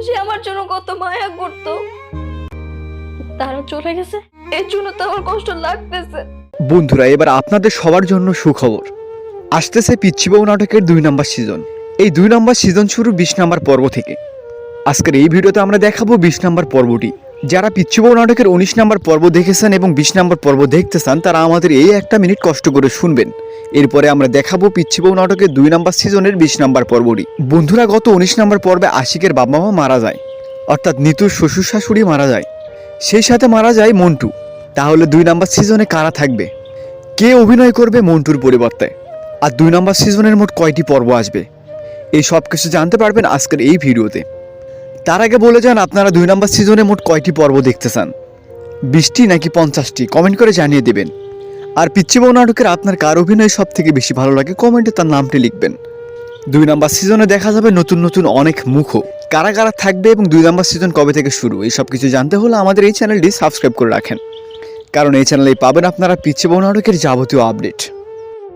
সে আমার জন্য কত মায়া করতো, তারা চলে গেছে। এর জন্য তো আমার কষ্ট লাগতেছে। বন্ধুরা, এবার আপনাদের সবার জন্য সুখবর। আসতেছে পিচ্চি বউ নাটকের 2 নম্বর সিজন। এই 2 নম্বর সিজন শুরু 20 নম্বর পর্ব থেকে। আজকের এই ভিডিওতে আমরা দেখাবো 20 নম্বর পর্বটি। যারা পিচ্চি বউ নাটকের 19 নম্বর পর্ব দেখেছেন এবং 20 নম্বর পর্ব দেখতে চান, তারা আমাদের এই 1 মিনিট কষ্ট করে শুনবেন। এরপরে আমরা দেখাবো পিচ্চি বউ নাটকের 2 নম্বর সিজনের 20 নম্বর পর্বটি। বন্ধুরা, গত 19 নম্বর পর্বে আশিকের বাবা মা মারা যায়, অর্থাৎ নিতুর শ্বশুর শাশুড়ি মারা যায়, সেই সাথে মারা যায় মন্টু। তাহলে 2 নম্বর সিজনে কারা থাকবে, কে অভিনয় করবে মন্টুর পরিবর্তে, আর 2 নম্বর সিজনের মোট কয়টি পর্ব আসবে, এই সব কিছু জানতে পারবেন আজকের এই ভিডিওতে। তার আগে বলে যান, আপনারা 2 নম্বর সিজনে মোট কয়টি পর্ব দেখতে চান, 20টি নাকি 50টি, কমেন্ট করে জানিয়ে দেবেন। আর পিচ্চি বউ নাটকের আপনার কার অভিনয় সব থেকে বেশি ভালো লাগে, কমেন্টে তার নামটি লিখবেন। 2 নম্বর সিজনে দেখা যাবে নতুন নতুন অনেক মুখও, কারা কারা থাকবে এবং 2 নম্বর সিজন কবে থেকে শুরু, এই সব কিছু জানতে হলে আমাদের এই চ্যানেলটি সাবস্ক্রাইব করে রাখেন, কারণ এই চ্যানেলেই পাবেন আপনারা পিচ্চি বউ নাটকের যাবতীয় আপডেট।